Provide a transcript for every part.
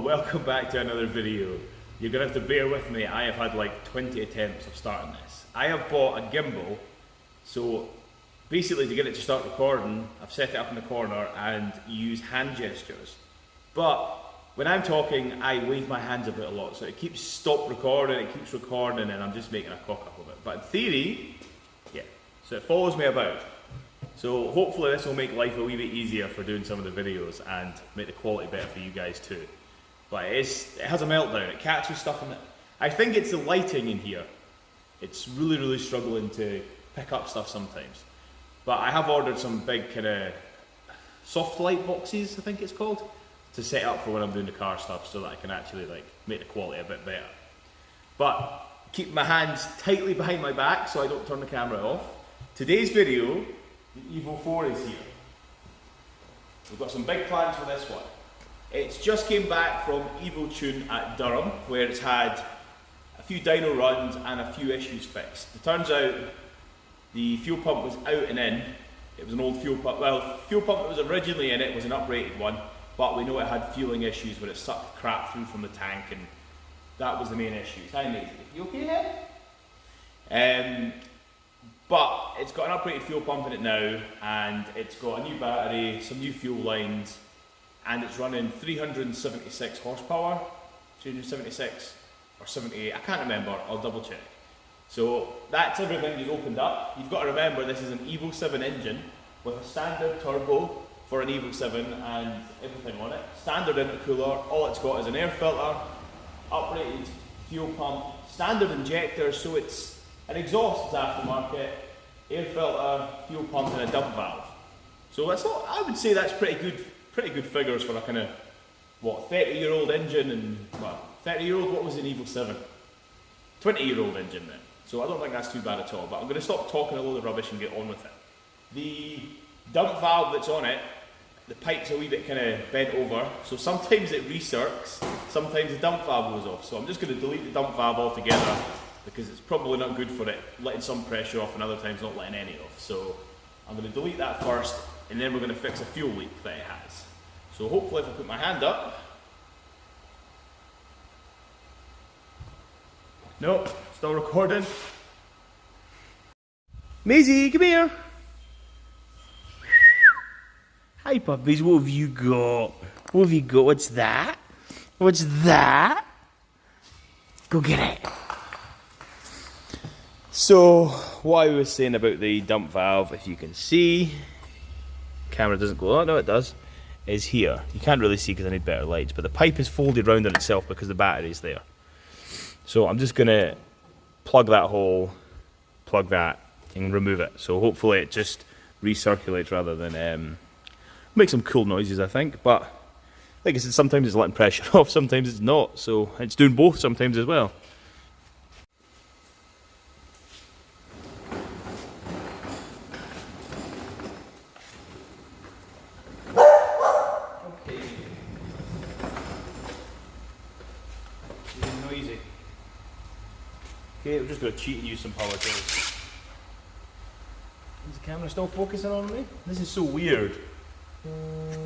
Welcome back to another video. You're gonna have to bear with me. I have had like 20 attempts of starting this. I have bought a gimbal, so basically to get it to start recording, I've set it up in the corner and use hand gestures. But when I'm talking, I wave my hands about a lot, so it keeps stop recording, it keeps recording, and I'm just making a cock up of it. But in theory, yeah, so it follows me about. So hopefully this will make life a wee bit easier for doing some of the videos and make the quality better for you guys too. But it has a meltdown, it catches stuff in it. I think it's the lighting in here. It's really struggling to pick up stuff sometimes. But I have ordered some big kind of soft light boxes, I think it's called, to set up for when I'm doing the car stuff so that I can actually like make the quality a bit better. But keep my hands tightly behind my back so I don't turn the camera off. Today's video, the Evo 4 is here. We've got some big plans for this one. It's just came back from Evo Tune at Durham, where it's had a few dyno runs and a few issues fixed. It turns out the fuel pump was out and in. It was an old fuel pump. Well, fuel pump that was originally in it was an uprated one, but we know it had fueling issues where it sucked crap through from the tank, and that was the main issue. Hi Maisie, you okay here? But it's got an uprated fuel pump in it now, and it's got a new battery, some new fuel lines, and it's running 376 horsepower, 376 or 78, I can't remember, I'll double check. So that's everything you've opened up. You've got to remember this is an Evo 7 engine with a standard turbo for an Evo 7 and everything on it. Standard intercooler, all it's got is an air filter, uprated fuel pump, standard injector, so it's an exhaust is aftermarket, air filter, fuel pump and a dump valve. So that's not, I would say that's pretty good figures for a kind of, what, 30-year-old engine and, well, 30-year-old, what was an Evo 7? 20-year-old engine then. So I don't think that's too bad at all, but I'm going to stop talking a load of rubbish and get on with it. The dump valve that's on it, the pipe's a wee bit kind of bent over, so sometimes it recircs, sometimes the dump valve goes off. So I'm just going to delete the dump valve altogether because it's probably not good for it letting some pressure off and other times not letting any off. So I'm going to delete that first, and then we're going to fix a fuel leak that it has. So hopefully if I put my hand up, no, still recording. Maisie, come here. Hi puppies, what have you got? What have you got? What's that? What's that? Go get it. So, what I was saying about the dump valve, if you can see, camera doesn't go, oh no it does, is here. You can't really see because I need better lights, but the pipe is folded round on itself because the battery's there. So I'm just going to plug that hole, plug that, and remove it. So hopefully it just recirculates rather than make some cool noises, I think. But like I said, sometimes it's letting pressure off, sometimes it's not. So it's doing both sometimes as well. Okay, we're just going to cheat and use some power tools. Is the camera still focusing on me? This is so weird.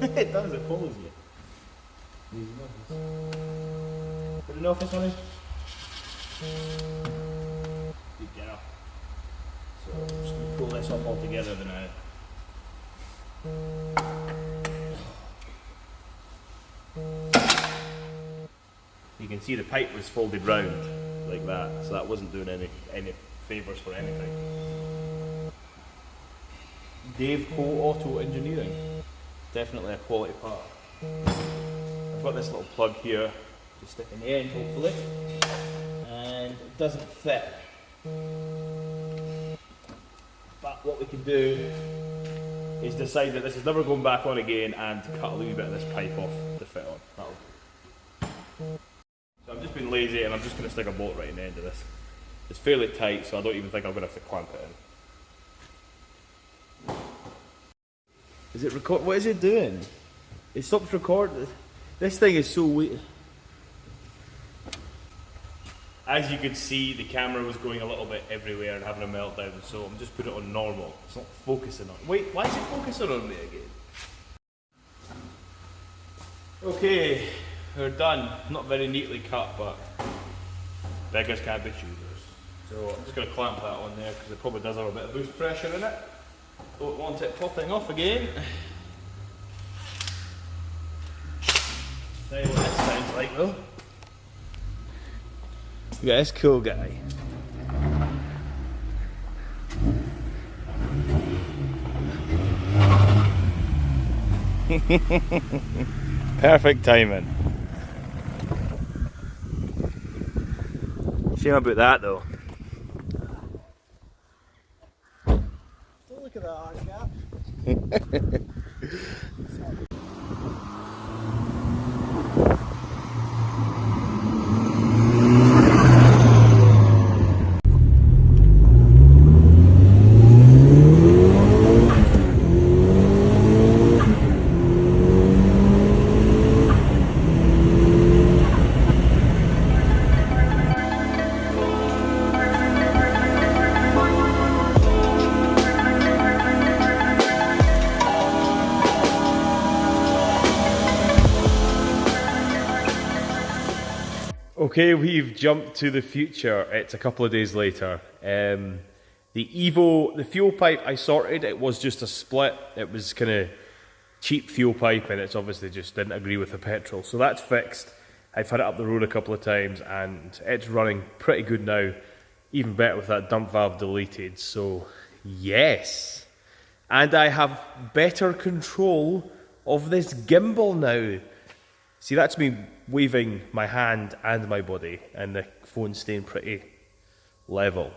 It does, it follows you. Good enough, this honey? Good girl. So, I'm just going to pull this off altogether now. You can see the pipe was folded round like that, so that wasn't doing any favours for anything. Dave Co Auto Engineering, definitely a quality part. I've got this little plug here to stick in the end hopefully, and it doesn't fit. But what we can do is decide that this is never going back on again and cut a little bit of this pipe off the fit on. So I've just been lazy and I'm just going to stick a bolt right in the end of this. It's fairly tight, so I don't even think I'm going to have to clamp it in. Is it record? What is it doing? It stopped recording. This thing is so weird. As you could see, the camera was going a little bit everywhere and having a meltdown, so I'm just putting it on normal. It's not focusing on. Wait, why is it focusing on me again? Okay, we're done. Not very neatly cut, but beggars can't be choosers. So I'm just going to clamp that on there because it probably does have a bit of boost pressure in it. Don't want it popping off again. Tell you what this sounds like though. We got this cool guy. Perfect timing. Shame about that though. Don't look at that arch gap. Okay, we've jumped to the future. It's a couple of days later. The Evo, the fuel pipe I sorted, it was just a split. It was kind of cheap fuel pipe and it's obviously just didn't agree with the petrol. So that's fixed. I've had it up the road a couple of times and it's running pretty good now. Even better with that dump valve deleted. So yes. And I have better control of this gimbal now. See, that's me waving my hand and my body and the phone staying pretty level.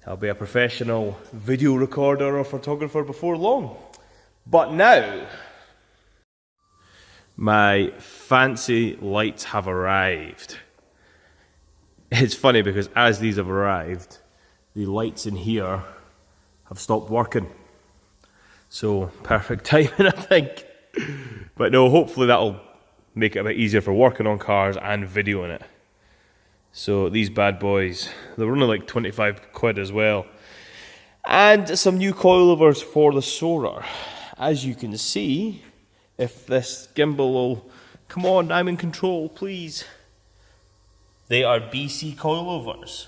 I'll be a professional video recorder or photographer before long. But now, my fancy lights have arrived. It's funny because as these have arrived, the lights in here have stopped working. So, perfect timing, I think. But no, hopefully that'll make it a bit easier for working on cars and videoing it. So these bad boys, they're only like 25 quid as well. And some new coilovers for the Soarer. As you can see, if this gimbal will, come on, I'm in control, please. They are BC coilovers.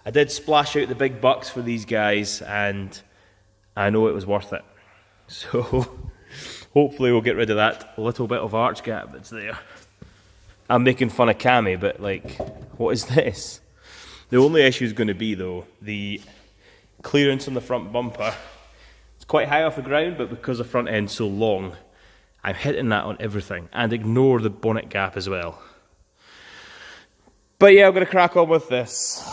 I did splash out the big bucks for these guys and I know it was worth it. So hopefully we'll get rid of that little bit of arch gap that's there. I'm making fun of Cammy, but like, what is this? The only issue is going to be though, the clearance on the front bumper. It's quite high off the ground, but because the front end's so long, I'm hitting that on everything. And ignore the bonnet gap as well. But yeah, I'm going to crack on with this.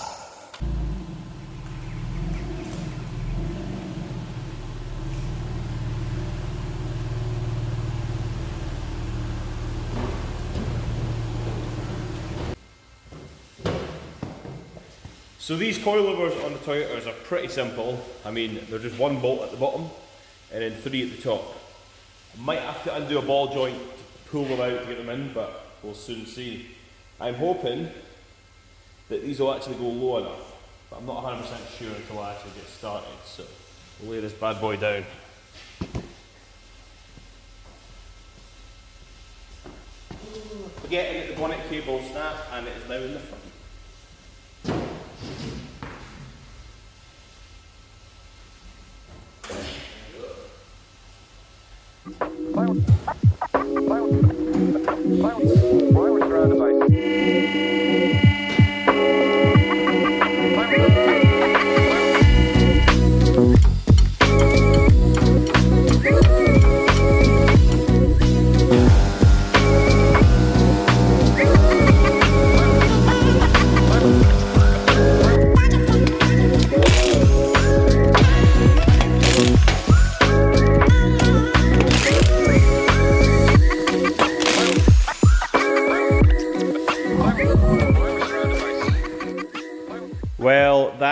So these coilovers on the Toyotas are pretty simple. I mean, they're just one bolt at the bottom and then three at the top. I might have to undo a ball joint to pull them out to get them in, but we'll soon see. I'm hoping that these will actually go low enough, but I'm not 100% sure until I actually get started. So we'll lay this bad boy down. Forgetting that the bonnet cable snapped and it is now in the front.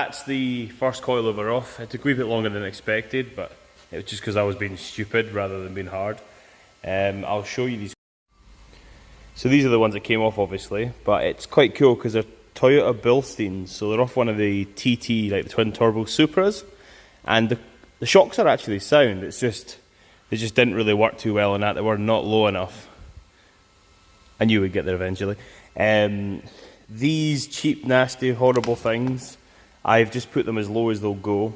that's the first coilover off. It took a wee bit longer than expected, but it was just because I was being stupid rather than being hard. I'll show you these. So these are the ones that came off, obviously, but it's quite cool because they're Toyota Bilsteins, so they're off one of the TT, like the twin turbo Supras, and the shocks are actually sound. It's just they just didn't really work too well on that. They were not low enough. I knew we'd get there eventually. These cheap, nasty, horrible things, I've just put them as low as they'll go,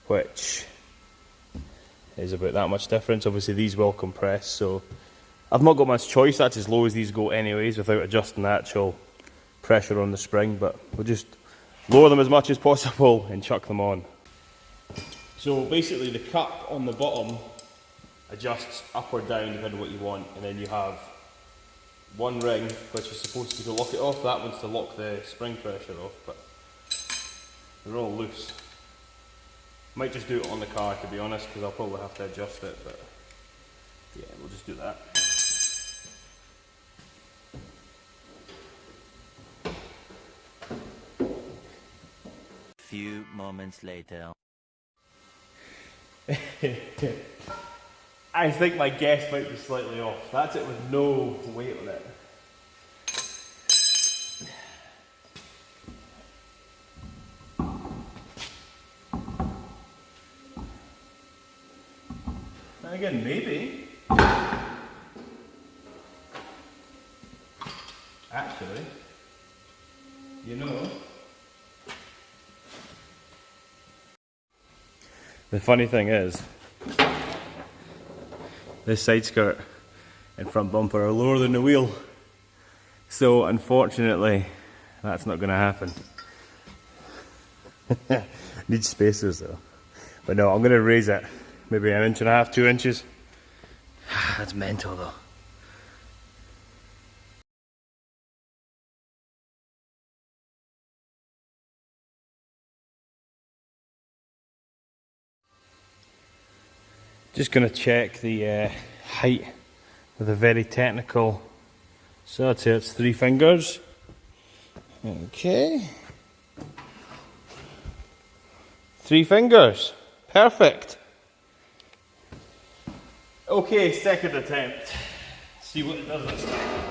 which is about that much difference. Obviously these will compress, so I've not got much choice. That's as low as these go anyways, without adjusting the actual pressure on the spring, but we'll just lower them as much as possible and chuck them on. So basically the cup on the bottom adjusts up or down depending on what you want, and then you have one ring which is supposed to lock it off. That one's to lock the spring pressure off, but they're all loose. Might just do it on the car, to be honest, because I'll probably have to adjust it, but yeah, we'll just do that. Few moments later. I think my guess might be slightly off. That's it with no weight on it. And again, maybe. Actually, you know. The funny thing is, this side skirt and front bumper are lower than the wheel. So unfortunately, that's not going to happen. Need spacers though. But no, I'm going to raise it. Maybe an inch and a half, 2 inches. That's mental though. Just going to check the height with a very technical, so I'd say it's 3 fingers. Okay. 3 fingers. Perfect. Okay, second attempt. See what it does this time.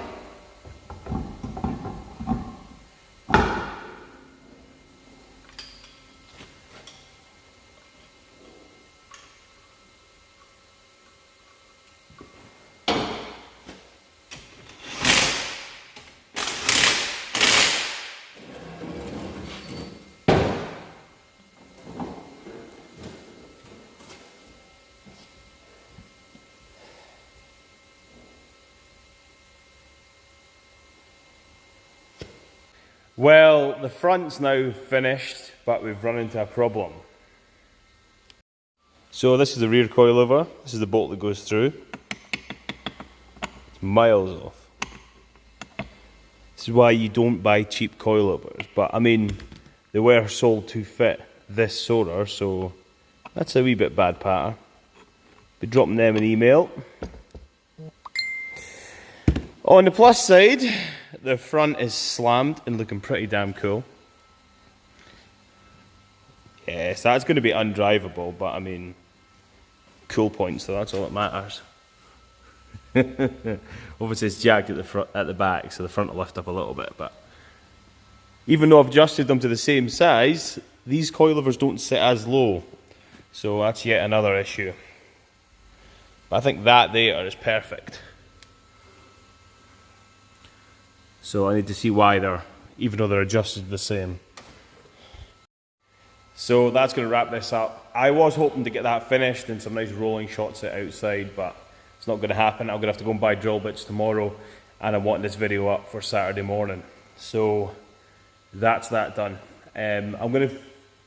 Well, the front's now finished, but we've run into a problem. So this is the rear coilover. This is the bolt that goes through. It's miles off. This is why you don't buy cheap coilovers. But I mean, they were sold to fit this Soarer, so that's a wee bit bad patter. Be dropping them an email. On the plus side, the front is slammed and looking pretty damn cool. Yes, that's going to be undrivable, but I mean, cool points, so that's all that matters. Obviously it's jagged at the back, so the front will lift up a little bit, but even though I've adjusted them to the same size, these coilovers don't sit as low, so that's yet another issue. But I think that there is perfect. So I need to see why they're, even though they're adjusted the same. So that's going to wrap this up. I was hoping to get that finished and some nice rolling shots at outside, but it's not going to happen. I'm going to have to go and buy drill bits tomorrow, and I'm wanting this video up for Saturday morning. So that's that done. I'm going to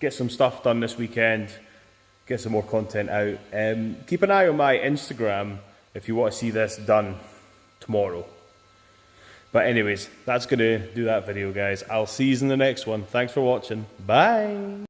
get some stuff done this weekend, get some more content out. Keep an eye on my Instagram if you want to see this done tomorrow. But anyways, that's going to do that video, guys. I'll see you in the next one. Thanks for watching. Bye.